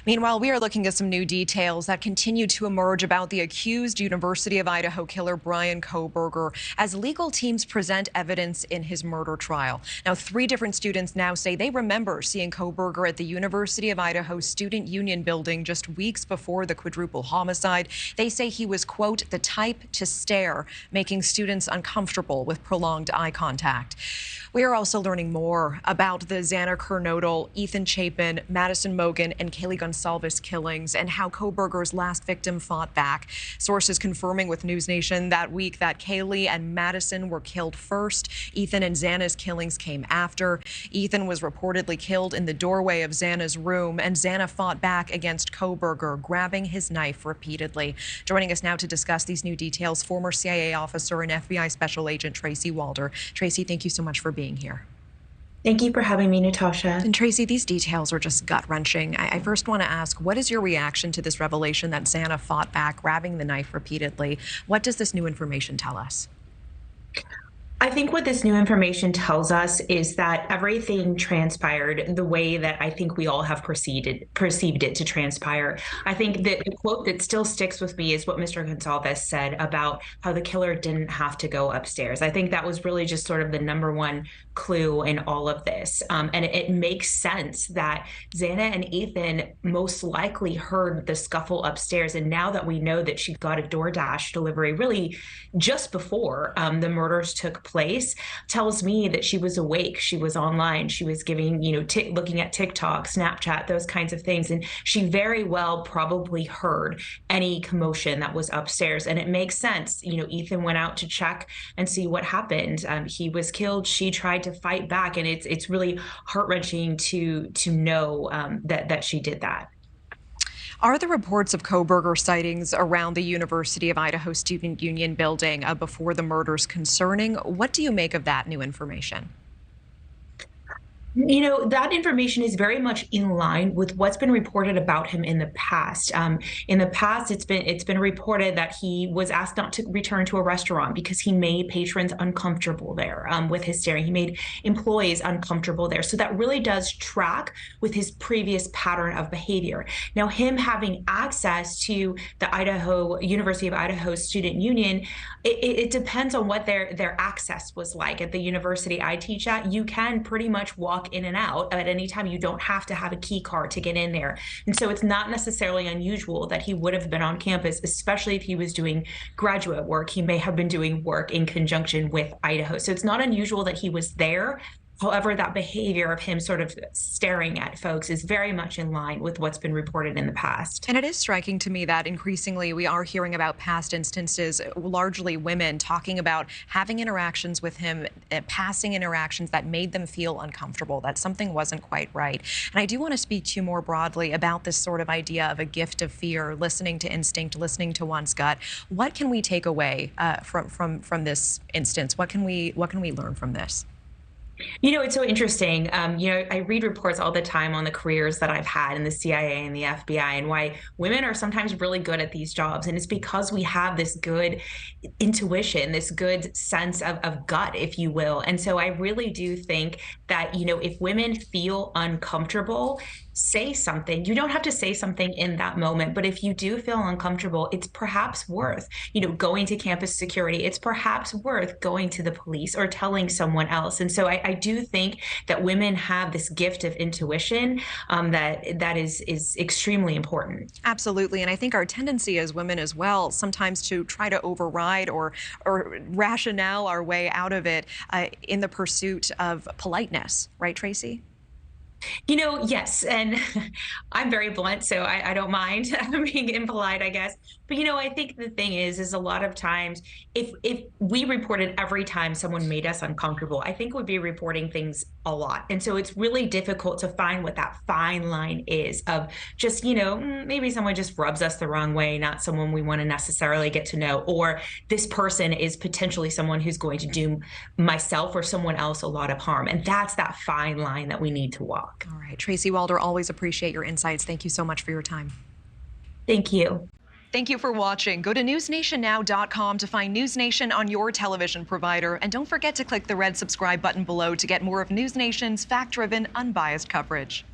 Meanwhile, we are looking at some new details that continue to emerge about the accused University of Idaho killer Bryan Kohberger as legal teams present evidence in his murder trial. Now, 3 different students now say they remember seeing Kohberger at the University of Idaho Student Union building just weeks before the quadruple homicide. They say he was, quote, the type to stare, making students uncomfortable with prolonged eye contact. We are also learning more about the Xana Kernodle, Ethan Chapin, Madison Mogen, and Kaylee Goncalves killings and how Kohberger's last victim fought back. Sources confirming with NewsNation that week that Kaylee and Madison were killed first. Ethan and Xana's killings came after. Ethan was reportedly killed in the doorway of Xana's room, and Xana fought back against Kohberger, grabbing his knife repeatedly. Joining us now to discuss these new details, former CIA officer and FBI Special Agent Tracy Walder. Tracy, thank you so much for being here. Thank you for having me, Natasha. And Tracy, these details are just gut-wrenching. I first want to ask, what is your reaction to this revelation that Xana fought back, grabbing the knife repeatedly? What does this new information tell us? I think what this new information tells us is that everything transpired the way that I think we all have perceived it to transpire. I think that the quote that still sticks with me is what Mr. Goncalves said about how the killer didn't have to go upstairs. I think that was really just sort of the #1 clue in all of this. And it makes sense that Xana and Ethan most likely heard the scuffle upstairs. And now that we know that she got a DoorDash delivery really just before the murders took place, tells me that she was awake, she was online, she was giving, looking at TikTok, Snapchat, those kinds of things. And she very well probably heard any commotion that was upstairs. And it makes sense. Ethan went out to check and see what happened. He was killed. She tried to fight back. And it's really heart-wrenching to know that she did that. Are the reports of Kohberger sightings around the University of Idaho Student Union building before the murders concerning? What do you make of that new information? That information is very much in line with what's been reported about him in the past. In the past, it's been reported that he was asked not to return to a restaurant because he made patrons uncomfortable there with his staring. He made employees uncomfortable there. So that really does track with his previous pattern of behavior. Now, him having access to the University of Idaho Student Union, it depends on what their access was like. At the university I teach at, you can pretty much walk in and out at any time. You don't have to have a key card to get in there. And so it's not necessarily unusual that he would have been on campus, especially if he was doing graduate work. He may have been doing work in conjunction with Idaho. So it's not unusual that he was there. However, that behavior of him sort of staring at folks is very much in line with what's been reported in the past. And it is striking to me that increasingly we are hearing about past instances, largely women, talking about having interactions with him, passing interactions that made them feel uncomfortable, that something wasn't quite right. And I do want to speak to you more broadly about this sort of idea of a gift of fear, listening to instinct, listening to one's gut. What can we take away from this instance? What can we learn from this? It's so interesting. I read reports all the time on the careers that I've had in the CIA and the FBI and why women are sometimes really good at these jobs. And it's because we have this good intuition, this good sense of gut, if you will. And so I really do think that, if women feel uncomfortable, say something. You don't have to say something in that moment, but if you do feel uncomfortable, it's perhaps worth, going to campus security. It's perhaps worth going to the police or telling someone else. And so I do think that women have this gift of intuition that is extremely important. Absolutely. And I think our tendency as women as well, sometimes to try to override or rationale our way out of it in the pursuit of politeness. Right, Tracy? Yes, and I'm very blunt, so I don't mind being impolite, I guess. But I think the thing is a lot of times, if we reported every time someone made us uncomfortable, I think we'd be reporting things a lot. And so it's really difficult to find what that fine line is of just, maybe someone just rubs us the wrong way, not someone we want to necessarily get to know, or this person is potentially someone who's going to do myself or someone else a lot of harm. And that's that fine line that we need to walk. All right. Tracy Walder, always appreciate your insights. Thank you so much for your time. Thank you. Thank you for watching. Go to newsnationnow.com to find NewsNation on your television provider. And don't forget to click the red subscribe button below to get more of NewsNation's fact-driven, unbiased coverage.